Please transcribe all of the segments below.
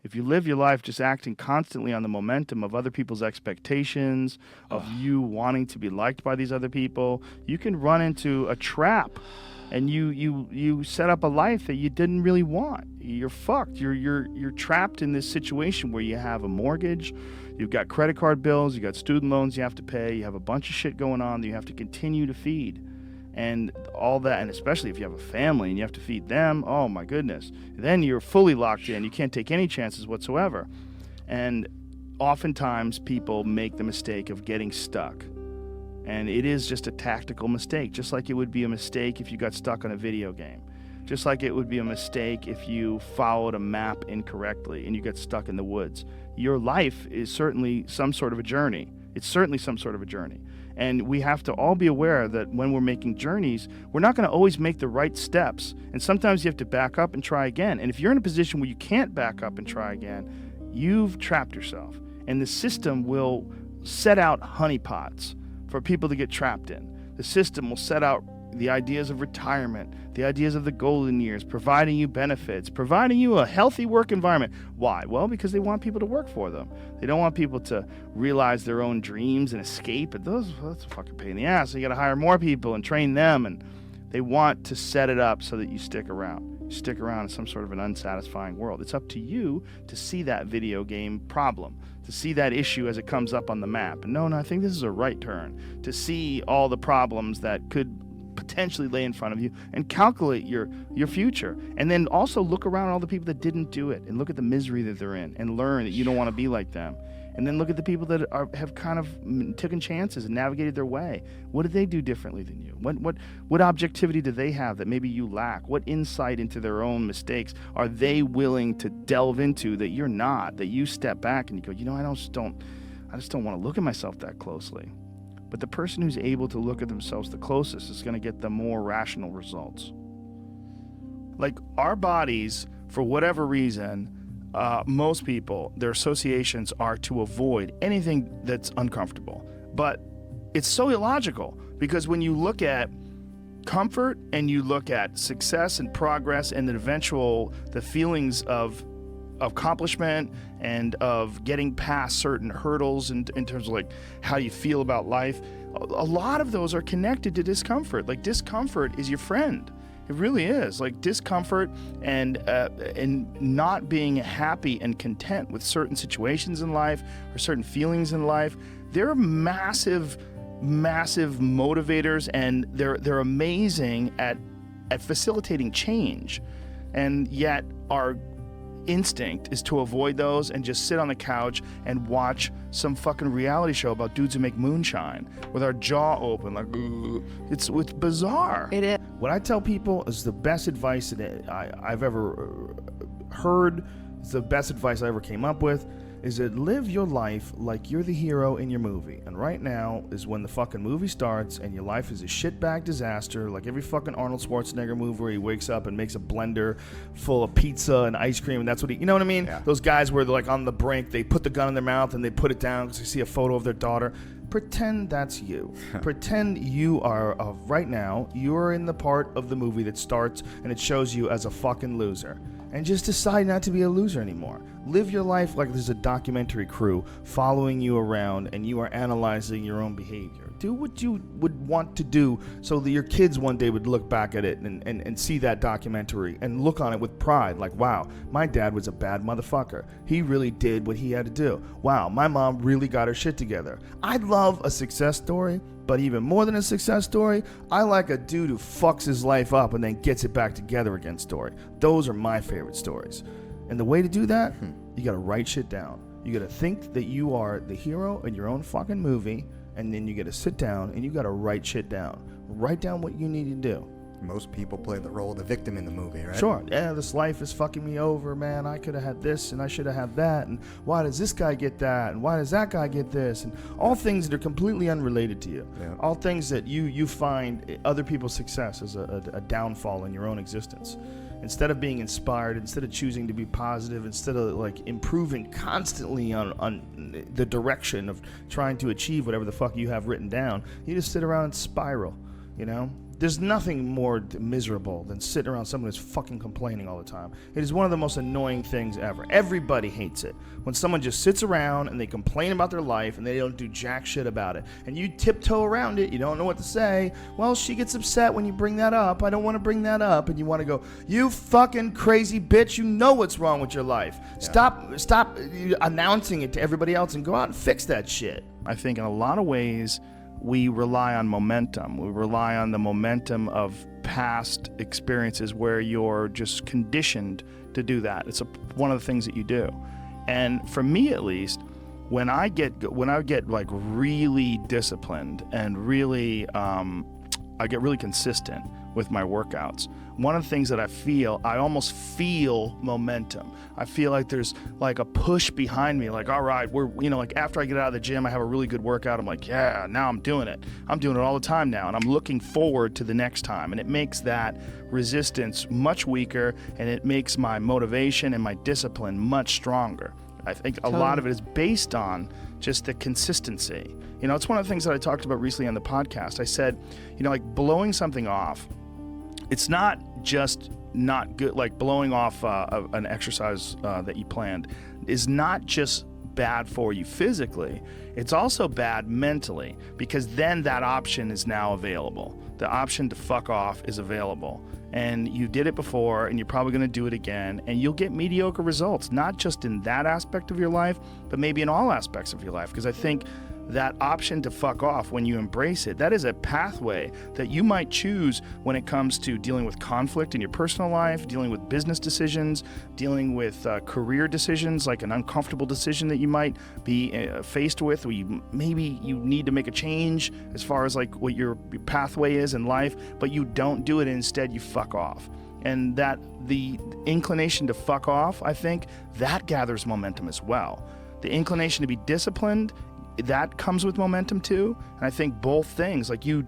If you live your life just acting constantly on the momentum of other people's expectations, of you wanting to be liked by these other people, you can run into a trap, and you set up a life that you didn't really want. You're fucked. You're trapped in this situation where you have a mortgage, you've got credit card bills, you got student loans you have to pay, you have a bunch of shit going on that you have to continue to feed. And all that, and especially if you have a family and you have to feed them, oh my goodness. Then you're fully locked in. You can't take any chances whatsoever. And oftentimes people make the mistake of getting stuck. And it is just a tactical mistake, just like it would be a mistake if you got stuck on a video game. Just like it would be a mistake if you followed a map incorrectly and you got stuck in the woods. Your life is certainly some sort of a journey. It's certainly some sort of a journey. And we have to all be aware that when we're making journeys, we're not going to always make the right steps. And sometimes you have to back up and try again. And if you're in a position where you can't back up and try again, you've trapped yourself. And the system will set out honeypots for people to get trapped in. The system will set out the ideas of retirement, the ideas of the golden years, providing you benefits, providing you a healthy work environment. Why? Well, because they want people to work for them. They don't want people to realize their own dreams and escape. And that's a fucking pain in the ass. So you got to hire more people and train them. And they want to set it up so that you stick around. You stick around in some sort of an unsatisfying world. It's up to you to see that video game problem, to see that issue as it comes up on the map. And no, I think this is a right turn. To see all the problems that could potentially lay in front of you and calculate your future. And then also look around at all the people that didn't do it and look at the misery that they're in and learn that you don't want to be like them. And then look at the people that have kind of taken chances and navigated their way. What did they do differently than you? What objectivity do they have that maybe you lack? What insight into their own mistakes are they willing to delve into that you're not, that you step back and you go, I just don't want to look at myself that closely. But the person who's able to look at themselves the closest is going to get the more rational results. Like our bodies, for whatever reason, most people, their associations are to avoid anything that's uncomfortable. But it's so illogical, because when you look at comfort and you look at success and progress and the feelings of accomplishment and of getting past certain hurdles in terms of like how you feel about life, a lot of those are connected to discomfort. Like discomfort is your friend. It really is. Like discomfort and not being happy and content with certain situations in life or certain feelings in life, they're massive motivators, and they're amazing at facilitating change. And yet our instinct is to avoid those and just sit on the couch and watch some fucking reality show about dudes who make moonshine with our jaw open, like, ugh. It's bizarre. It is. What I tell people is the best advice that I've ever heard, it's the best advice I ever came up with, is that live your life like you're the hero in your movie. And right now is when the fucking movie starts and your life is a shitbag disaster, like every fucking Arnold Schwarzenegger movie where he wakes up and makes a blender full of pizza and ice cream, and that's what you know what I mean? Yeah. Those guys where they're like on the brink, they put the gun in their mouth and they put it down because they see a photo of their daughter. Pretend that's you. Pretend you are, right now, you're in the part of the movie that starts and it shows you as a fucking loser. And just decide not to be a loser anymore. Live your life like there's a documentary crew following you around and you are analyzing your own behavior. Do what you would want to do so that your kids one day would look back at it and see that documentary and look on it with pride. Like, wow, my dad was a bad motherfucker. He really did what he had to do. Wow, my mom really got her shit together. I love a success story, but even more than a success story, I like a dude who fucks his life up and then gets it back together again story. Those are my favorite stories. And the way to do that, you gotta write shit down. You gotta think that you are the hero in your own fucking movie, and then you gotta sit down and you gotta write shit down. Write down what you need to do. Most people play the role of the victim in the movie, right? Sure. Yeah, this life is fucking me over, man. I could have had this and I should have had that. And why does this guy get that? And why does that guy get this? And all things that are completely unrelated to you. Yeah. All things that you find other people's success as a downfall in your own existence. Instead of being inspired, instead of choosing to be positive, instead of like improving constantly on the direction of trying to achieve whatever the fuck you have written down, you just sit around and spiral. You know, There's nothing more miserable than sitting around someone who's fucking complaining all the time. It is one of the most annoying things ever. Everybody hates it. When someone just sits around and they complain about their life and they don't do jack shit about it. And you tiptoe around it. You don't know what to say. Well, she gets upset when you bring that up. I don't want to bring that up. And you want to go, you fucking crazy bitch. You know what's wrong with your life. Yeah. Stop announcing it to everybody else and go out and fix that shit. I think in a lot of ways, we rely on momentum. We rely on the momentum of past experiences where you're just conditioned to do that. It's one of the things that you do. And for me, at least, when I get like really disciplined and really, I get really consistent with my workouts. One of the things that I almost feel momentum. I feel like there's like a push behind me, like, all right, like after I get out of the gym, I have a really good workout. I'm like, yeah, now I'm doing it. I'm doing it all the time now. And I'm looking forward to the next time. And it makes that resistance much weaker, and it makes my motivation and my discipline much stronger. I think a lot of it is based on just the consistency. It's one of the things that I talked about recently on the podcast. I said, like blowing something off, it's not just not good, like blowing off an exercise that you planned is not just bad for you physically, it's also bad mentally, because then that option is now available. The option to fuck off is available. And you did it before, and you're probably going to do it again, and you'll get mediocre results, not just in that aspect of your life, but maybe in all aspects of your life. Because I think that option to fuck off, when you embrace it, that is a pathway that you might choose when it comes to dealing with conflict in your personal life, dealing with business decisions, dealing with career decisions, like an uncomfortable decision that you might be faced with, where maybe you need to make a change as far as like what your pathway is in life, but you don't do it, and instead you fuck off. And that the inclination to fuck off, I think, that gathers momentum as well. The inclination to be disciplined, that comes with momentum too. And I think both things, like you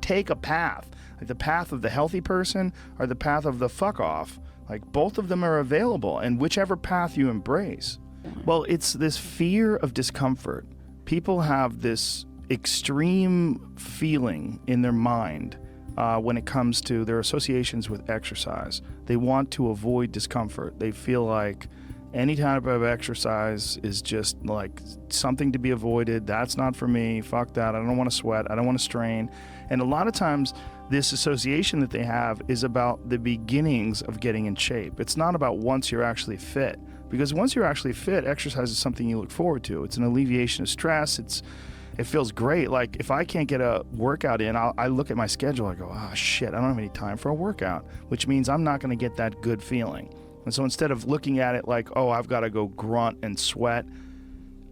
take a path, like the path of the healthy person or the path of the fuck off, like both of them are available, and whichever path you embrace. Well, it's this fear of discomfort. People have this extreme feeling in their mind when it comes to their associations with exercise. They want to avoid discomfort. They feel like any type of exercise is just like something to be avoided. That's not for me. Fuck that. I don't want to sweat. I don't want to strain. And a lot of times this association that they have is about the beginnings of getting in shape. It's not about once you're actually fit. Because once you're actually fit, exercise is something you look forward to. It's an alleviation of stress. It feels great. Like if I can't get a workout in, I look at my schedule. I go, oh shit, I don't have any time for a workout, which means I'm not going to get that good feeling. And so instead of looking at it like, oh, I've got to go grunt and sweat,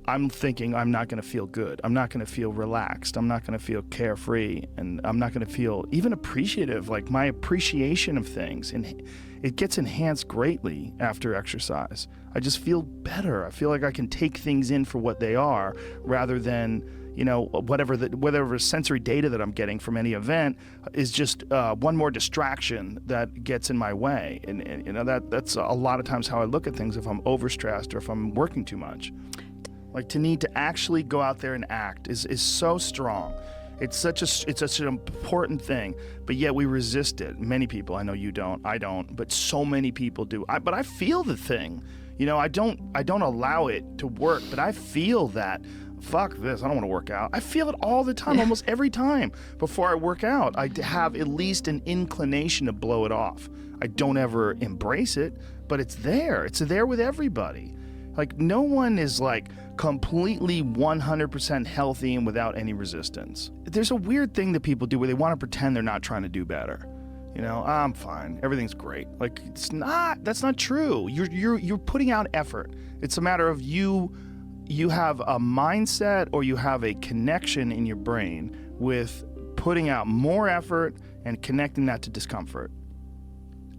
I'm thinking I'm not going to feel good. I'm not going to feel relaxed. I'm not going to feel carefree. And I'm not going to feel even appreciative, like my appreciation of things. And it gets enhanced greatly after exercise. I just feel better. I feel like I can take things in for what they are rather than, whatever sensory data that I'm getting from any event is just one more distraction that gets in my way. And that's a lot of times how I look at things if I'm overstressed or if I'm working too much. Like to need to actually go out there and act is so strong. It's such an important thing, but yet we resist it. Many people, I know you don't, I don't, but so many people do. But I feel the thing. I don't allow it to work, but I feel that. Fuck this, I don't want to work out. I feel it all the time, almost every time before I work out. I have at least an inclination to blow it off. I don't ever embrace it, but it's there. It's there with everybody. Like no one is like completely 100% healthy and without any resistance. There's a weird thing that people do where they want to pretend they're not trying to do better. I'm fine. Everything's great. Like it's not. That's not true. You're putting out effort. It's a matter of you have a mindset or you have a connection in your brain with putting out more effort and connecting that to discomfort.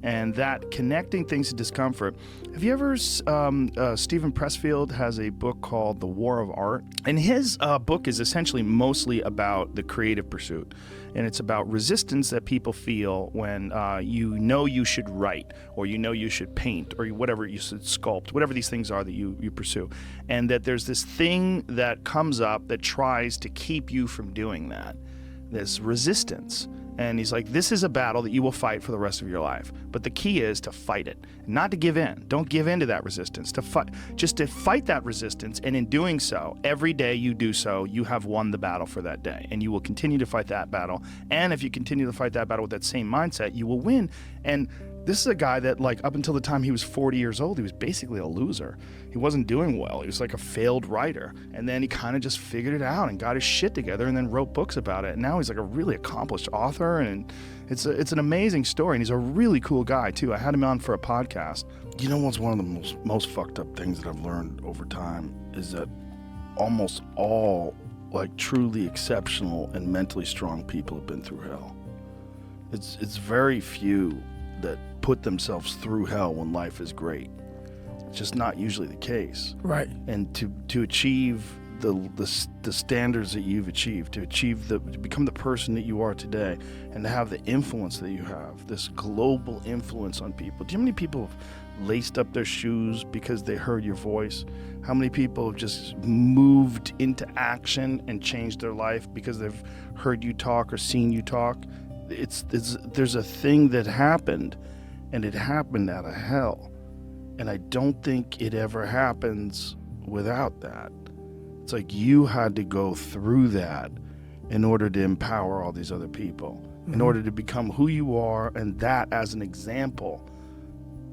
And that connecting things to discomfort. Have you ever, Stephen Pressfield has a book called The War of Art. And his book is essentially mostly about the creative pursuit. And it's about resistance that people feel when you should write, or you should paint, or whatever you should sculpt, whatever these things are that you pursue. And that there's this thing that comes up that tries to keep you from doing that. this resistance. And he's like, this is a battle that you will fight for the rest of your life. But the key is to fight it, not to give in. Don't give in to that resistance, just to fight that resistance. And in doing so, every day you do so, you have won the battle for that day. And you will continue to fight that battle. And if you continue to fight that battle with that same mindset, you will win. And this is a guy that, like, up until the time he was 40 years old, he was basically a loser. He wasn't doing well. He was like a failed writer. And then he kind of just figured it out and got his shit together and then wrote books about it. And now he's like a really accomplished author, and it's an amazing story. And he's a really cool guy too. I had him on for a podcast. You know what's one of the most fucked up things that I've learned over time is that almost all, like, truly exceptional and mentally strong people have been through hell. It's very few that put themselves through hell when life is great. It's just not usually the case. Right. And to achieve the standards that you've achieved, to become the person that you are today, and to have the influence that you have, this global influence on people. Do you know how many people have laced up their shoes because they heard your voice? How many people have just moved into action and changed their life because they've heard you talk or seen you talk? There's a thing that happened, and it happened out of hell. And I don't think it ever happens without that. It's like you had to go through that in order to empower all these other people, in order to become who you are, and that as an example,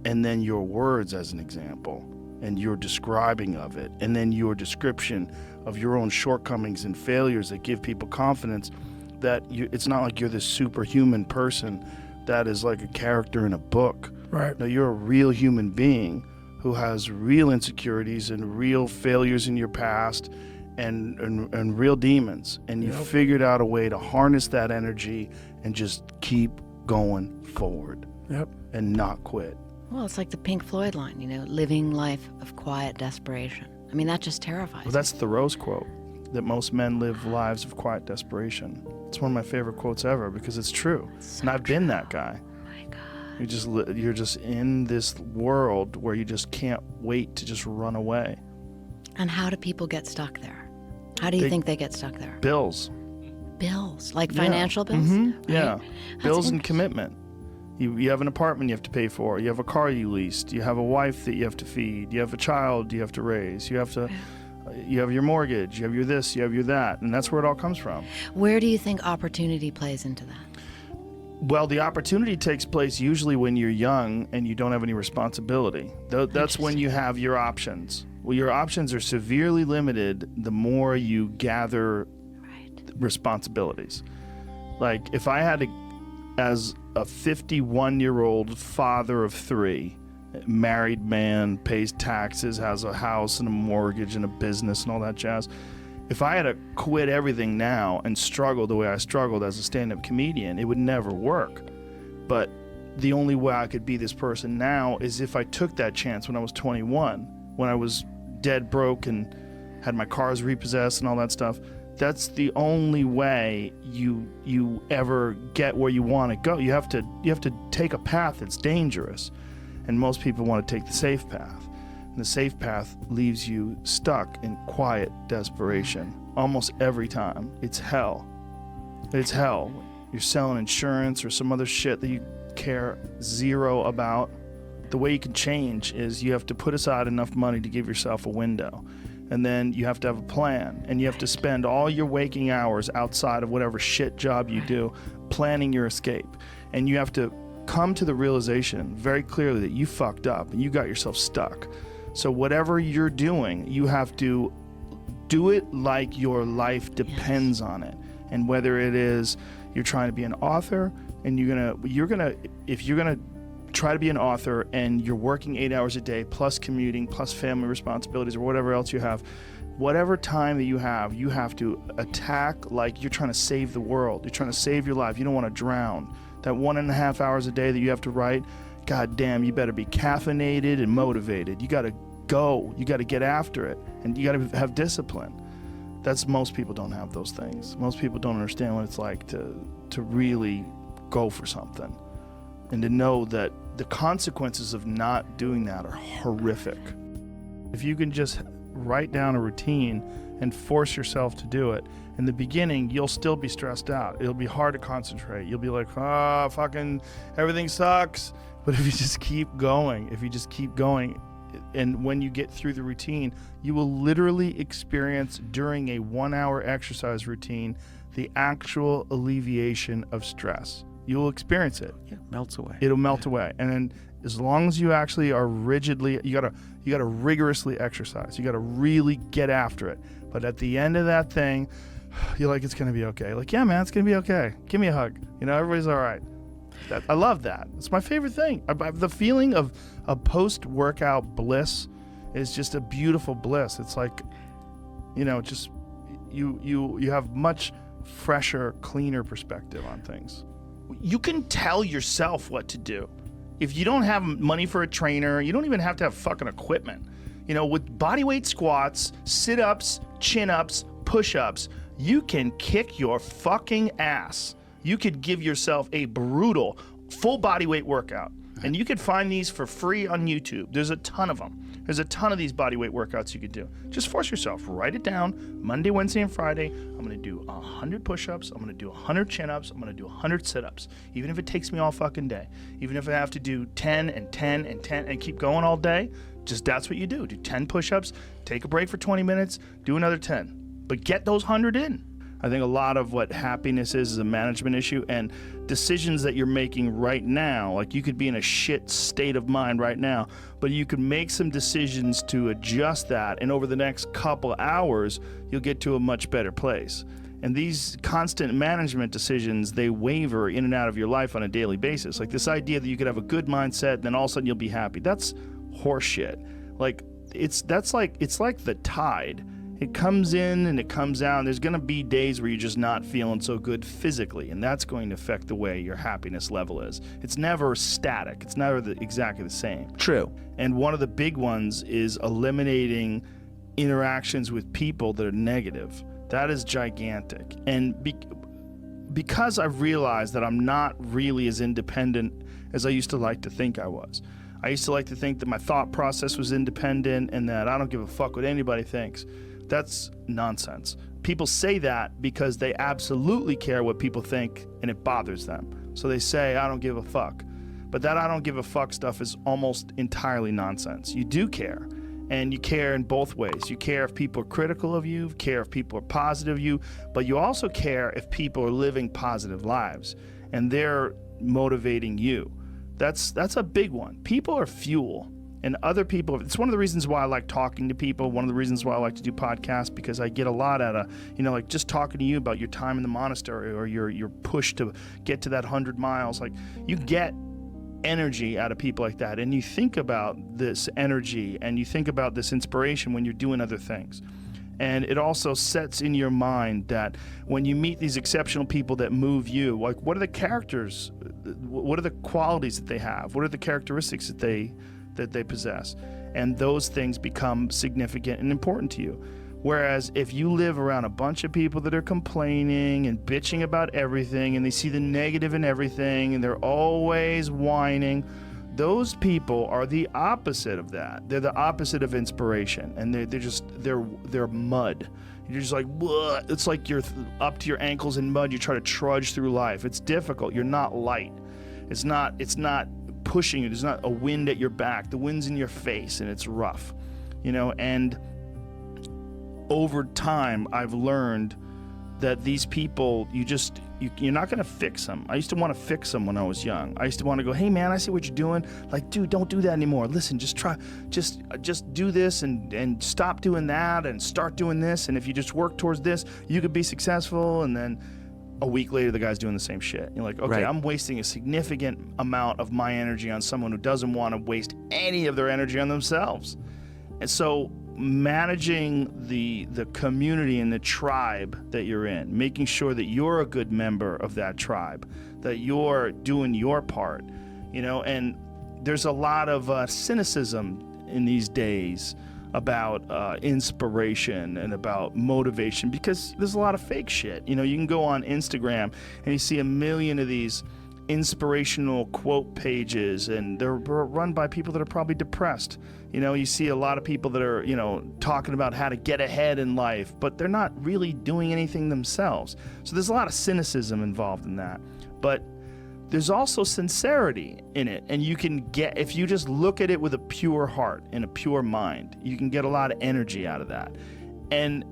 and then your words as an example, and your describing of it, and then your description of your own shortcomings and failures that give people confidence that it's not like you're this superhuman person that is like a character in a book. Right. No, you're a real human being who has real insecurities and real failures in your past and real demons. And you figured out a way to harness that energy and just keep going forward. Yep. And not quit. Well, it's like the Pink Floyd line, living life of quiet desperation. I mean, that just terrifies Well, that's Thoreau's quote, that most men live lives of quiet desperation. It's one of my favorite quotes ever because it's true. And I've been that guy. Oh my God. You're just in this world where you just can't wait to just run away. And how do people get stuck there? How do you think they get stuck there? Bills. Bills, like financial bills? Mm-hmm. Right? Yeah. That's Bills and interesting. commitment. You have an apartment you have to pay for. You have a car you leased. You have a wife that you have to feed. You have a child you have to raise. You have your mortgage. You have your this. You have your that. And that's where it all comes from. Where do you think opportunity plays into that? Well, the opportunity takes place usually when you're young and you don't have any responsibility. That's when you have your options. Well, your options are severely limited the more you gather responsibilities. Like, if I had to, as a 51-year-old father of 3, married man, pays taxes, has a house and a mortgage and a business and all that jazz, if I had to quit everything now and struggle the way I struggled as a stand-up comedian, it would never work. But the only way I could be this person now is if I took that chance when I was 21, when I was dead broke and had my cars repossessed and all that stuff. That's the only way you ever get where you want to go. You have to take a path that's dangerous, and most people want to take the safe path. And the safe path leaves you stuck in quiet desperation almost every time. It's hell. It's hell. You're selling insurance or some other shit that you care zero about. The way you can change is you have to put aside enough money to give yourself a window. And then you have to have a plan, and you have to spend all your waking hours outside of whatever shit job you do planning your escape. And you have to come to the realization very clearly that you fucked up and you got yourself stuck. So whatever you're doing, you have to do it like your life depends on it. And whether it is you're trying to be an author and if you're gonna try to be an author and you're working 8 hours a day plus commuting plus family responsibilities or whatever else you have, whatever time that you have to attack like you're trying to save the world. You're trying to save your life. You don't want to drown. That 1.5 hours a day that you have to write, god damn, you better be caffeinated and motivated. You got to go. You got to get after it, and you got to have discipline. Most people don't have those things. Most people don't understand what it's like to really go for something, and to know that the consequences of not doing that are horrific. If you can just write down a routine and force yourself to do it. In the beginning, you'll still be stressed out. It'll be hard to concentrate. You'll be like, fucking everything sucks. But if you just keep going, and when you get through the routine, you will literally experience during a 1-hour exercise routine the actual alleviation of stress. You will experience it. Yeah, melts away. It'll melt away. And then as long as you actually are rigidly, you gotta rigorously exercise. You gotta really get after it. But at the end of that thing, you're like, it's gonna be okay. Like, yeah, man, it's gonna be okay. Give me a hug. Everybody's all right. I love that. It's my favorite thing. The feeling of a post-workout bliss is just a beautiful bliss. It's like, just you have much fresher, cleaner perspective on things. You can tell yourself what to do. If you don't have money for a trainer, you don't even have to have fucking equipment. With bodyweight squats, sit-ups, chin-ups, push-ups, you can kick your fucking ass. You could give yourself a brutal full bodyweight workout. And you could find these for free on YouTube. There's a ton of them. There's a ton of these bodyweight workouts you could do. Just force yourself. Write it down. Monday, Wednesday, and Friday, I'm going to do 100 push-ups. I'm going to do 100 chin-ups. I'm going to do 100 sit-ups. Even if it takes me all fucking day. Even if I have to do 10 and 10 and 10 and keep going all day, just that's what you do. Do 10 push-ups, take a break for 20 minutes, do another 10. But get those 100 in. I think a lot of what happiness is a management issue, and decisions that you're making right now, like you could be in a shit state of mind right now, but you could make some decisions to adjust that, and over the next couple hours, you'll get to a much better place. And these constant management decisions, they waver in and out of your life on a daily basis. Like this idea that you could have a good mindset, and then all of a sudden you'll be happy. That's horseshit. Like it's like the tide. It comes in and it comes out. There's going to be days where you're just not feeling so good physically, and that's going to affect the way your happiness level is. It's never static. It's never exactly the same. True. And one of the big ones is eliminating interactions with people that are negative. That is gigantic. And because I've realized that I'm not really as independent as I used to like to think I was. I used to like to think that my thought process was independent and that I don't give a fuck what anybody thinks. That's nonsense. People say that because they absolutely care what people think and it bothers them. So they say, I don't give a fuck. But that I don't give a fuck stuff is almost entirely nonsense. You do care. And you care in both ways. You care if people are critical of you, care if people are positive of you, but you also care if people are living positive lives and they're motivating you. That's a big one. People are fuel. And other people, it's one of the reasons why I like talking to people, one of the reasons why I like to do podcasts, because I get a lot out of, like just talking to you about your time in the monastery or your push to get to that 100 miles. Like you get energy out of people like that, and you think about this energy and you think about this inspiration when you're doing other things. And it also sets in your mind that when you meet these exceptional people that move you, like what are the characters, what are the qualities that they have, what are the characteristics that they possess, and those things become significant and important to you. Whereas if you live around a bunch of people that are complaining and bitching about everything, and they see the negative in everything, and they're always whining, those people are the opposite of that. They're the opposite of inspiration, and they're mud. You're just like, what? It's like you're up to your ankles in mud. You try to trudge through life. It's difficult. You're not light. It's not pushing you. There's not a wind at your back. The wind's in your face, and it's rough, and over time I've learned that these people, you're not going to fix them. I used to want to fix them when I was young. I used to want to go, hey man, I see what you're doing. Like, dude, don't do that anymore. Listen, just do this and stop doing that and start doing this. And if you just work towards this, you could be successful. And then a week later, the guy's doing the same shit. You're like, okay, right. I'm wasting a significant amount of my energy on someone who doesn't want to waste any of their energy on themselves. And so managing the community and the tribe that you're in, making sure that you're a good member of that tribe, that you're doing your part, and there's a lot of cynicism in these days about inspiration and about motivation, because there's a lot of fake shit. You can go on Instagram and you see a million of these inspirational quote pages, and they're run by people that are probably depressed. You know, you see a lot of people that are, you know, talking about how to get ahead in life, but they're not really doing anything themselves. So there's a lot of cynicism involved in that. But there's also sincerity in it, and you can get, if you just look at it with a pure heart and a pure mind, you can get a lot of energy out of that. And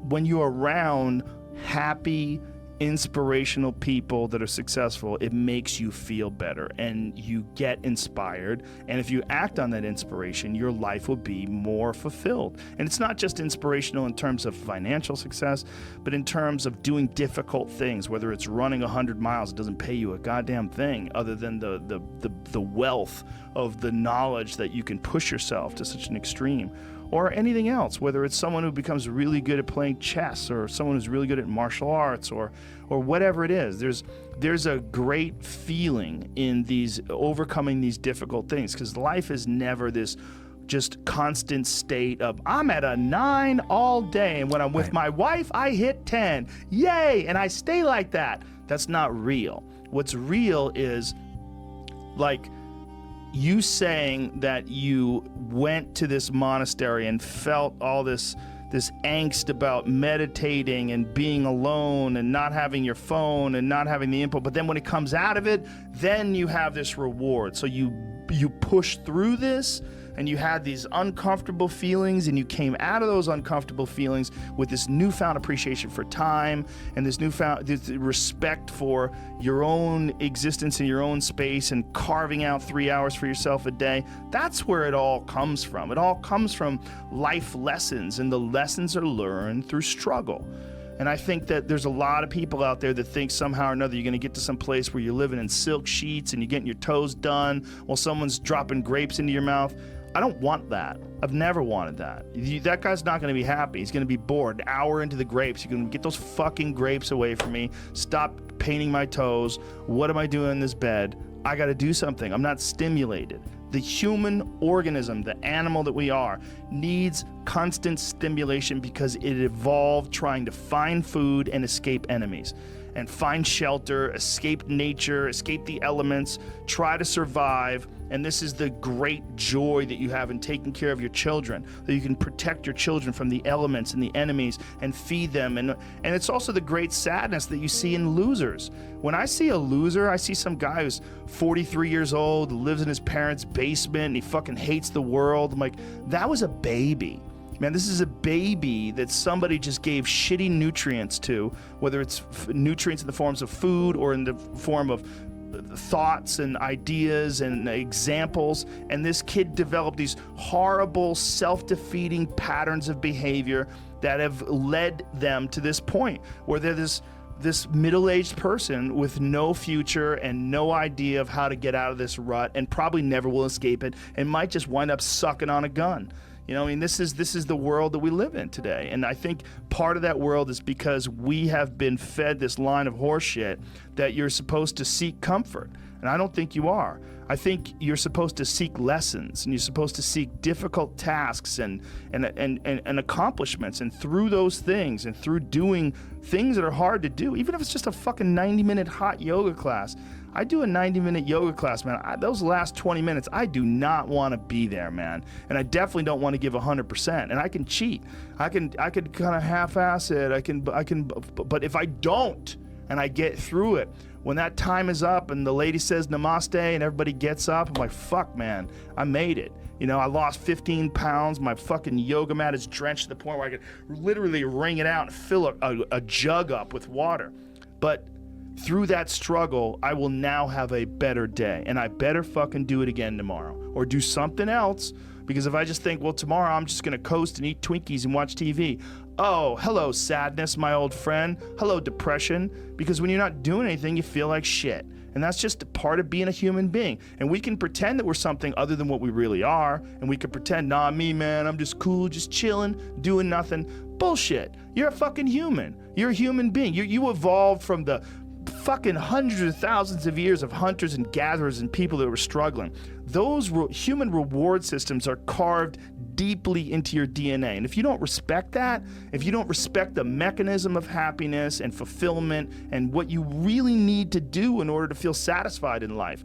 when you're around happy, inspirational people that are successful, it makes you feel better and you get inspired. And if you act on that inspiration, your life will be more fulfilled. And it's not just inspirational in terms of financial success, but in terms of doing difficult things, whether it's running 100 miles, it doesn't pay you a goddamn thing other than the wealth of the knowledge that you can push yourself to such an extreme. Or anything else, whether it's someone who becomes really good at playing chess, or someone who's really good at martial arts, or whatever it is. There's a great feeling in these overcoming these difficult things, because life is never this just constant state of I'm at a 9 all day, and when I'm with my wife I hit 10. Yay! And I stay like that. That's not real. What's real is like you saying that you went to this monastery and felt all this angst about meditating and being alone and not having your phone and not having the input, but then when it comes out of it, then you have this reward. So you push through this, and you had these uncomfortable feelings, and you came out of those uncomfortable feelings with this newfound appreciation for time and this newfound respect for your own existence in your own space, and carving out 3 hours for yourself a day. That's where it all comes from. It all comes from life lessons, and the lessons are learned through struggle. And I think that there's a lot of people out there that think somehow or another you're going to get to some place where you're living in silk sheets and you're getting your toes done while someone's dropping grapes into your mouth. I don't want that. I've never wanted that. That guy's not going to be happy. He's going to be bored. An hour into the grapes, you're going to get those fucking grapes away from me. Stop painting my toes. What am I doing in this bed? I got to do something. I'm not stimulated. The human organism, the animal that we are, needs constant stimulation because it evolved trying to find food and escape enemies, and find shelter, escape nature, escape the elements, try to survive. And this is the great joy that you have in taking care of your children, that you can protect your children from the elements and the enemies and feed them. And it's also the great sadness that you see in losers. When I see a loser, I see some guy who's 43 years old, lives in his parents' basement, and he fucking hates the world. I'm like, that was a baby. Man, this is a baby that somebody just gave shitty nutrients to, whether it's nutrients in the forms of food or in the form of thoughts and ideas and examples. And this kid developed these horrible, self-defeating patterns of behavior that have led them to this point where they're this middle-aged person with no future and no idea of how to get out of this rut, and probably never will escape it, and might just wind up sucking on a gun. You know, I mean, this is the world that we live in today. And I think part of that world is because we have been fed this line of horseshit that you're supposed to seek comfort. And I don't think you are. I think you're supposed to seek lessons, and you're supposed to seek difficult tasks and accomplishments. And through those things, and through doing things that are hard to do, even if it's just a fucking 90-minute hot yoga class. I do a 90-minute yoga class, man. Those last 20 minutes, I do not want to be there, man. And I definitely don't want to give 100%. And I can cheat. I can kind of half-ass it. I can. But if I don't, and I get through it, when that time is up and the lady says namaste and everybody gets up, I'm like, fuck, man, I made it. You know, I lost 15 pounds. My fucking yoga mat is drenched to the point where I could literally wring it out and fill a jug up with water. But through that struggle, I will now have a better day, and I better fucking do it again tomorrow, or do something else. Because if I just think, well, tomorrow I'm just gonna coast and eat Twinkies and watch TV. Oh, hello sadness, my old friend. Hello depression. Because when you're not doing anything, you feel like shit. And that's just a part of being a human being. And we can pretend that we're something other than what we really are. And we can pretend, nah, me, man, I'm just cool, just chilling, doing nothing. Bullshit. You're a fucking human. You're a human being. You evolved from the fucking hundreds of thousands of years of hunters and gatherers and people that were struggling. Those human reward systems are carved deeply into your DNA. And if you don't respect that, if you don't respect the mechanism of happiness and fulfillment and what you really need to do in order to feel satisfied in life,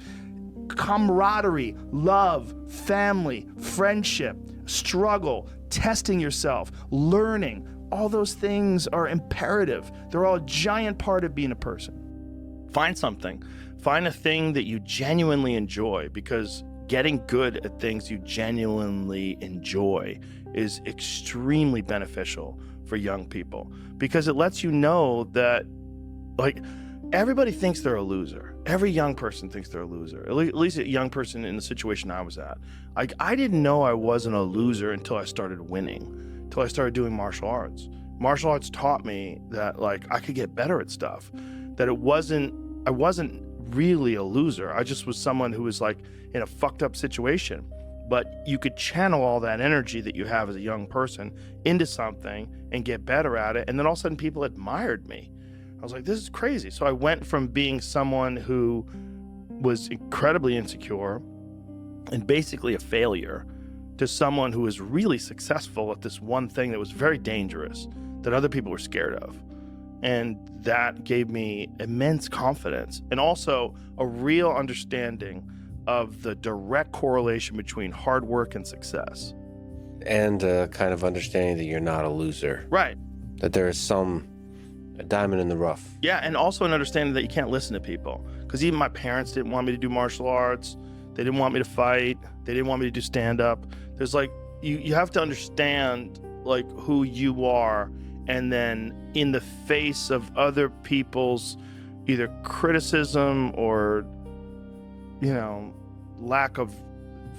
camaraderie, love, family, friendship, struggle, testing yourself, learning, all those things are imperative. They're all a giant part of being a person. Find something. Find a thing that you genuinely enjoy, because getting good at things you genuinely enjoy is extremely beneficial for young people, because it lets you know that, like, everybody thinks they're a loser. Every young person thinks they're a loser. At least a young person in the situation I was at. Like, I didn't know I wasn't a loser until I started winning, until I started doing martial arts. Martial arts taught me that, like, I could get better at stuff, that I wasn't really a loser. I just was someone who was, like, in a fucked up situation. But you could channel all that energy that you have as a young person into something and get better at it. And then all of a sudden people admired me. I was like, this is crazy. So I went from being someone who was incredibly insecure and basically a failure to someone who was really successful at this one thing that was very dangerous, that other people were scared of. And that gave me immense confidence and also a real understanding of the direct correlation between hard work and success. And kind of understanding that you're not a loser. Right. That there is a diamond in the rough. Yeah, and also an understanding that you can't listen to people. Because even my parents didn't want me to do martial arts. They didn't want me to fight. They didn't want me to do stand-up. There's like, you have to understand, like, who you are, and then in the face of other people's either criticism or, you know, lack of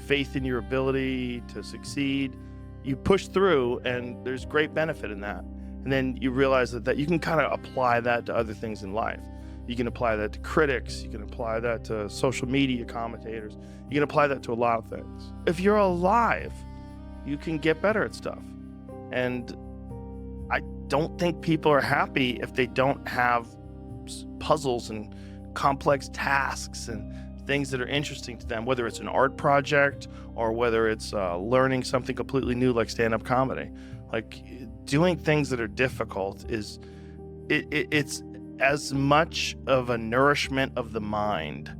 faith in your ability to succeed, you push through, and there's great benefit in that. And then you realize that you can kind of apply that to other things in life. You can apply that to critics. You can apply that to social media commentators. You can apply that to a lot of things. If you're alive, you can get better at stuff. And I don't think people are happy if they don't have puzzles and complex tasks and things that are interesting to them, whether it's an art project or whether it's learning something completely new like stand-up comedy. Like, doing things that are difficult it's as much of a nourishment of the mind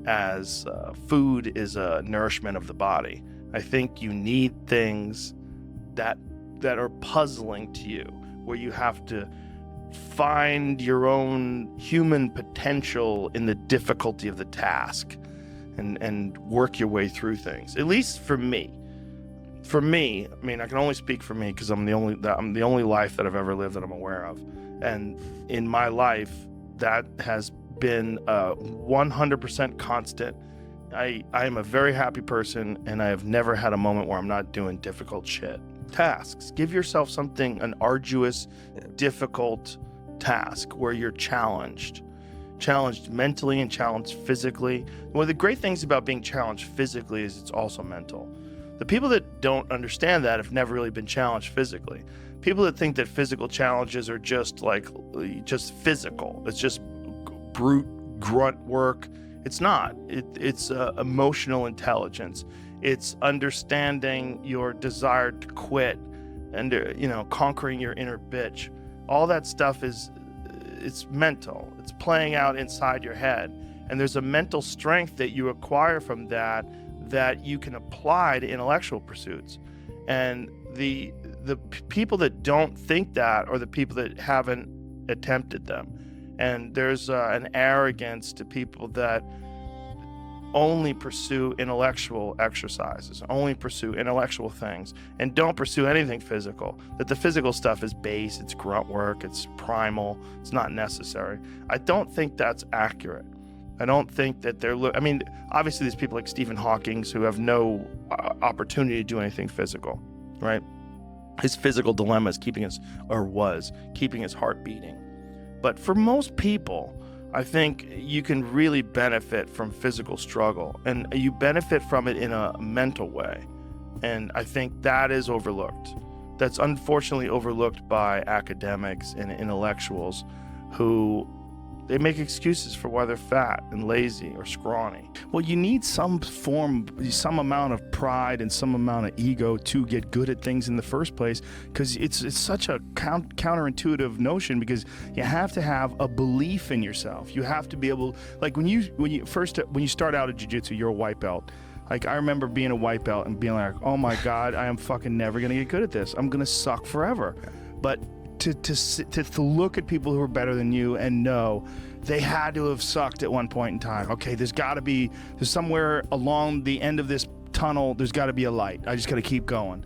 as food is a nourishment of the body. I think you need things that are puzzling to you, where you have to find your own human potential in the difficulty of the task and work your way through things. At least for me. For me, I mean, I can only speak for me because I'm the only life that I've ever lived that I'm aware of. And in my life, that has been 100% constant. I am a very happy person, and I have never had a moment where I'm not doing difficult shit. Tasks. Give yourself an arduous, difficult task where you're challenged mentally and challenged physically. One of the great things about being challenged physically is it's also mental. The people that don't understand that have never really been challenged physically. People that think that physical challenges are just physical. It's just brute grunt work. It's not. It's emotional intelligence. It's understanding your desire to quit and, conquering your inner bitch. All that stuff it's mental. It's playing out inside your head. And there's a mental strength that you acquire from that you can apply to intellectual pursuits. And the people that don't think that are the people that haven't attempted them. And there's an arrogance to people that only pursue intellectual exercises, only pursue intellectual things, and don't pursue anything physical. That the physical stuff is base, it's grunt work, it's primal, it's not necessary. I don't think that's accurate. I don't think that obviously there's people like Stephen Hawking who have no opportunity to do anything physical, right? His physical dilemma is keeping his heart beating. But for most people, I think you can really benefit from physical struggle, and you benefit from it in a mental way. And I think that is overlooked. That's unfortunately overlooked by academics and intellectuals who They make excuses for why they're fat and lazy or scrawny. Well, you need some amount of pride and some amount of ego to get good at things in the first place, because it's such a counterintuitive notion, because you have to have a belief in yourself. You have to be able, like when you start out at jiu-jitsu, you're a white belt. Like, I remember being a white belt and being like, oh my God, I am fucking never gonna get good at this. I'm gonna suck forever. But to look at people who are better than you and know they had to have sucked at one point in time. Okay, there's somewhere along the end of this tunnel, there's got to be a light. I just got to keep going.